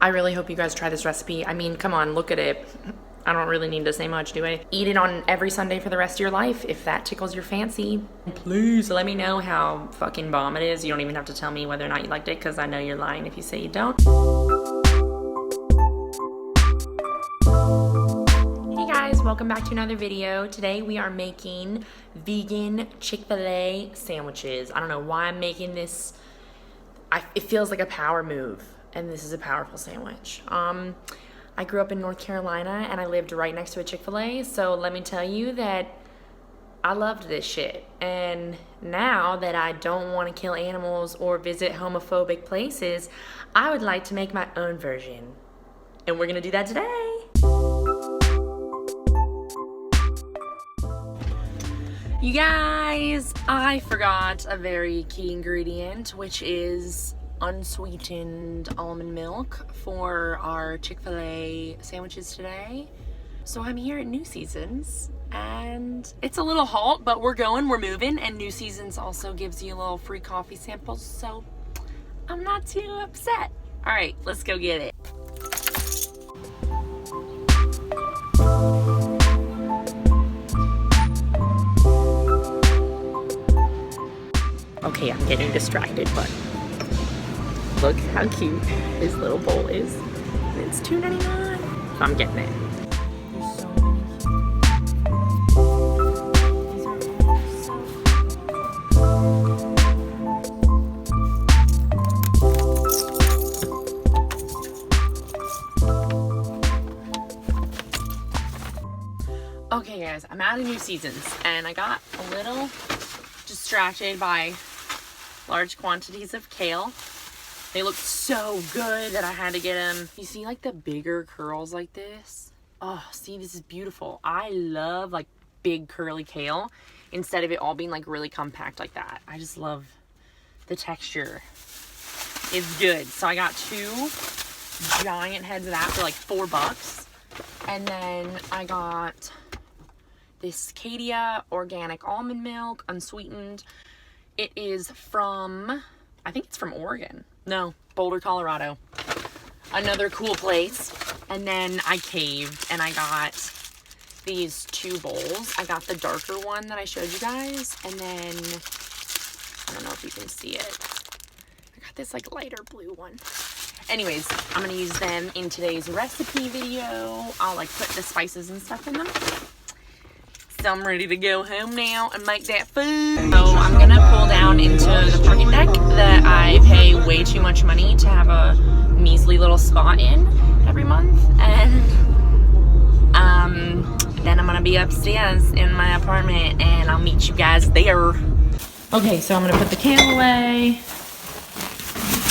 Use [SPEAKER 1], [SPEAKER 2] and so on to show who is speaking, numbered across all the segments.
[SPEAKER 1] I really hope you guys try this recipe. I mean, come on, look at it. I don't really need to say much, do I? Eat it on every Sunday for the rest of your life if that tickles your fancy. Please let me know how fucking bomb it is. You don't even have to tell me whether or not you liked it, because I know you're lying if you say you don't. Hey guys, welcome back to another video. Today we are making vegan Chick-fil-A sandwiches. I don't know why I'm making this. It feels like a power move, and this is a powerful sandwich. I grew up in North Carolina and I lived right next to a Chick-fil-A, so let me tell you that I loved this shit. And now that I don't want to kill animals or visit homophobic places, I would like to make my own version. And we're gonna do that today. You guys, I forgot a very key ingredient, which is unsweetened almond milk for our Chick-fil-A sandwiches today. So I'm here at New Seasons and it's a little halt, but we're moving, and New Seasons also gives you a little free coffee samples, so I'm not too upset. All right, let's go get it. Okay, I'm getting distracted, but look how cute this little bowl is. It's $2.99. So I'm getting it. There's so many. These are so. Okay guys, I'm out of New Seasons and I got a little distracted by large quantities of kale. They look so good that I had to get them. You see like the bigger curls like this? Oh, see, this is beautiful. I love like big curly kale instead of it all being like really compact like that. I just love the texture. It's good. So I got 2 giant heads of that for like $4. And then I got this Cadia organic almond milk, unsweetened. It is from, I think it's from Oregon. No, Boulder, Colorado. Another cool place. And then I caved and I got these 2 bowls. I got the darker one that I showed you guys. And then, I don't know if you can see it. I got this like lighter blue one. Anyways, I'm gonna use them in today's recipe video. I'll like put the spices and stuff in them. So I'm ready to go home now and make that food. So I'm gonna pull down into the parking deck that I pay way too much money to have a measly little spot in every month. And then I'm gonna be upstairs in my apartment and I'll meet you guys there. Okay, so I'm gonna put the kale away.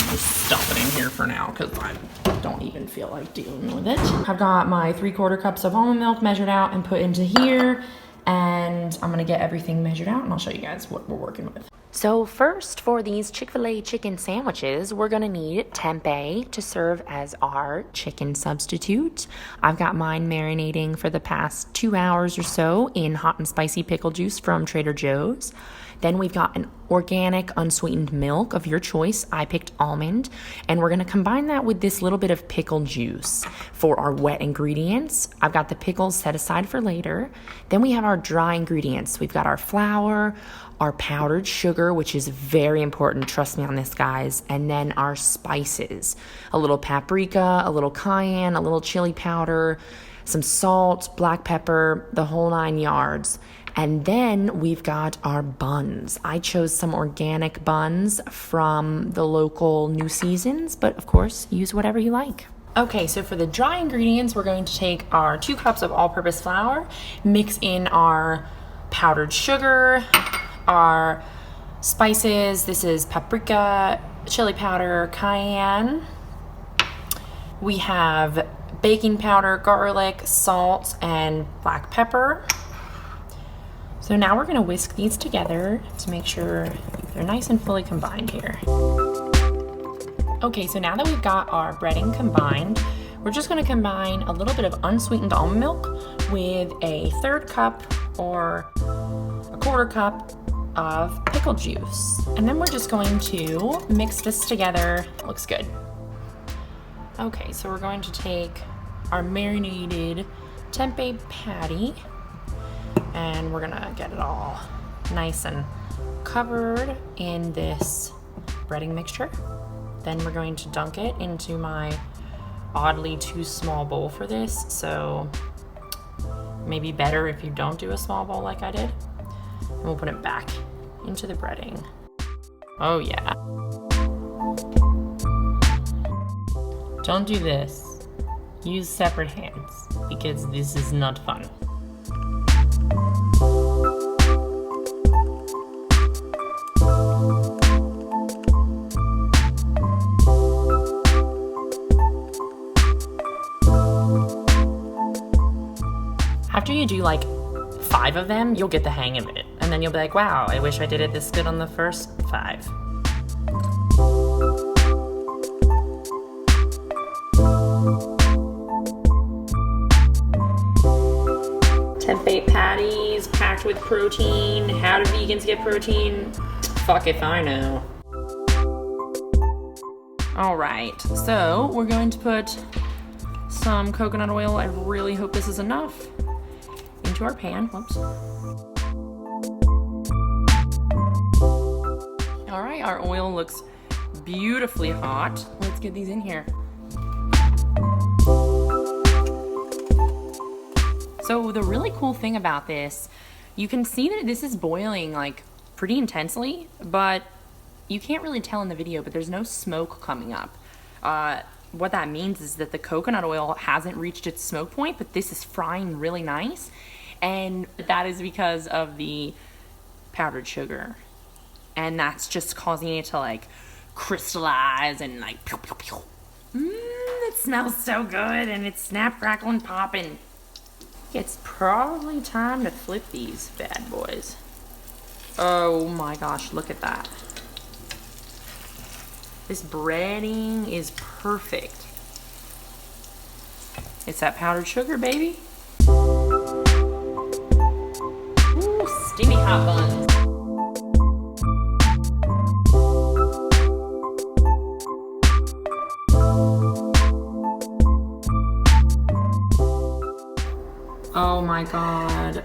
[SPEAKER 1] Just stuff it in here for now because I don't even feel like dealing with it. I've got my 3/4 cups of almond milk measured out and put into here. And I'm gonna get everything measured out and I'll show you guys what we're working with. So first, for these Chick-fil-A chicken sandwiches, we're gonna need tempeh to serve as our chicken substitute. I've got mine marinating for the past 2 hours or so in hot and spicy pickle juice from Trader Joe's. Then we've got an organic unsweetened milk of your choice. I picked almond, and we're gonna combine that with this little bit of pickle juice for our wet ingredients. I've got the pickles set aside for later. Then we have our dry ingredients. We've got our flour, our powdered sugar, which is very important, trust me on this guys, and then our spices. A little paprika, a little cayenne, a little chili powder, some salt, black pepper, the whole 9 yards. And then we've got our buns. I chose some organic buns from the local New Seasons, but of course, use whatever you like. Okay, so for the dry ingredients, we're going to take our 2 cups of all-purpose flour, mix in our powdered sugar, our spices. This is paprika, chili powder, cayenne. We have baking powder, garlic, salt, and black pepper. So now we're gonna whisk these together to make sure they're nice and fully combined here. Okay, so now that we've got our breading combined, we're just gonna combine a little bit of unsweetened almond milk with a 1/3 cup or a 1/4 cup of pickle juice. And then we're just going to mix this together. Looks good. Okay, so we're going to take our marinated tempeh patty and we're gonna get it all nice and covered in this breading mixture. Then we're going to dunk it into my oddly too small bowl for this, so maybe better if you don't do a small bowl like I did. And we'll put it back into the breading. Oh yeah. Don't do this. Use separate hands because this is not fun. After you do like 5 of them, you'll get the hang of it. And then you'll be like, wow, I wish I did it this good on the first 5. Tempeh patties packed with protein. How do vegans get protein? Fuck if I know. All right, so we're going to put some coconut oil. I really hope this is enough. Into our pan. Whoops. All right, our oil looks beautifully hot. Let's get these in here. So the really cool thing about this, you can see that this is boiling like pretty intensely, but you can't really tell in the video, but there's no smoke coming up. What that means is that the coconut oil hasn't reached its smoke point, but this is frying really nice. And that is because of the powdered sugar. And that's just causing it to like crystallize and like pew, pew, pew. It smells so good and it's snap, crackle, and popping. It's probably time to flip these bad boys. Oh my gosh, look at that. This breading is perfect. It's that powdered sugar, baby. Ooh, steamy hot buns. Oh my god.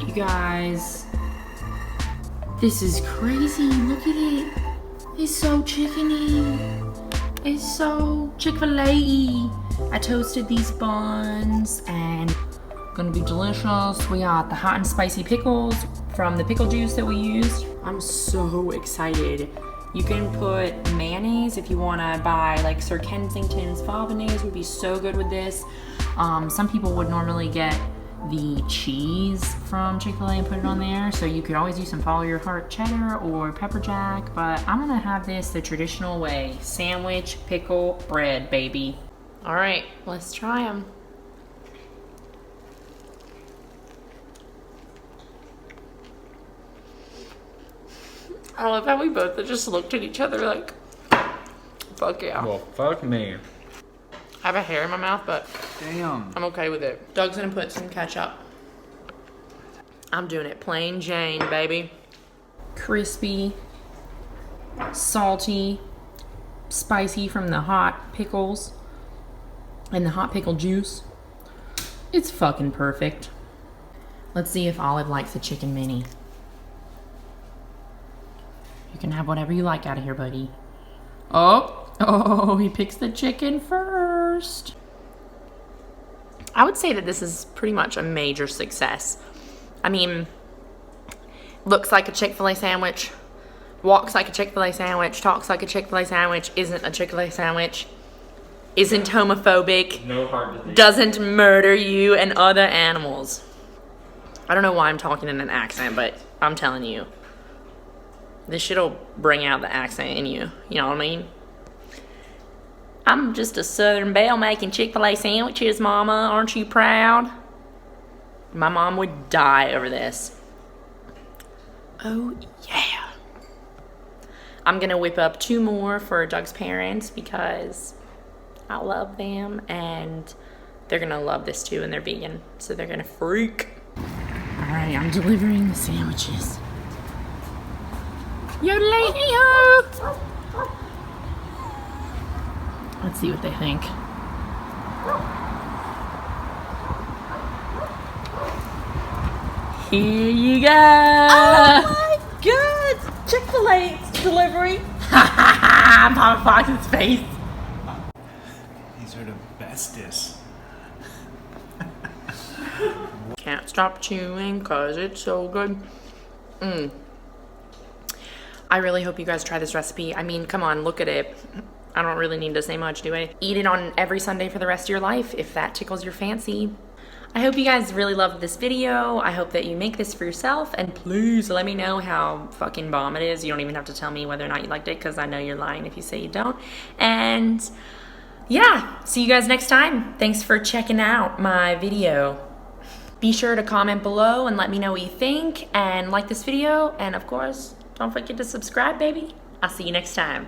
[SPEAKER 1] You guys. This is crazy. Look at it. It's so chickeny. It's so Chick-fil-A. I toasted these buns and gonna be delicious. We got the hot and spicy pickles from the pickle juice that we used. I'm so excited. You can put mayonnaise if you wanna buy like Sir Kensington's Faubourgnaise would be so good with this. Some people would normally get the cheese from Chick-fil-A and put it on there, so you could always use some follow your heart cheddar or pepper jack, but I'm gonna have this the traditional way. Sandwich, pickle, bread, baby. All right, let's try them. I love how we both just looked at each other like, fuck yeah.
[SPEAKER 2] Well, fuck me.
[SPEAKER 1] I have a hair in my mouth, but
[SPEAKER 2] damn,
[SPEAKER 1] I'm okay with it. Doug's gonna put some ketchup. I'm doing it plain Jane, baby. Crispy, salty, spicy from the hot pickles and the hot pickle juice. It's fucking perfect. Let's see if Olive likes the chicken mini. You can have whatever you like out of here, buddy. Oh, he picks the chicken first. I would say that this is pretty much a major success. I mean, looks like a Chick-fil-A sandwich, walks like a Chick-fil-A sandwich, talks like a Chick-fil-A sandwich, isn't a Chick-fil-A sandwich, isn't homophobic,
[SPEAKER 2] no hard disease,
[SPEAKER 1] doesn't murder you and other animals. I don't know why I'm talking in an accent, but I'm telling you, this shit'll bring out the accent in you. You know what I mean? I'm just a Southern belle making Chick-fil-A sandwiches, Mama. Aren't you proud? My mom would die over this. Oh, yeah. I'm gonna whip up 2 more for Doug's parents because I love them and they're gonna love this too, and they're vegan, so they're gonna freak. All right, I'm delivering the sandwiches. Yodelay-hee-ho! Let's see what they think. Here you go.
[SPEAKER 2] Oh my god! Chick-fil-A delivery.
[SPEAKER 1] Papa Fox's face.
[SPEAKER 3] These are the bestest.
[SPEAKER 1] Can't stop chewing because it's so good. I really hope you guys try this recipe. I mean, come on, look at it. I don't really need to say much, do I? Eat it on every Sunday for the rest of your life if that tickles your fancy. I hope you guys really loved this video. I hope that you make this for yourself, and please let me know how fucking bomb it is. You don't even have to tell me whether or not you liked it, because I know you're lying if you say you don't. And yeah, see you guys next time. Thanks for checking out my video. Be sure to comment below and let me know what you think, and like this video, and of course, don't forget to subscribe, baby. I'll see you next time.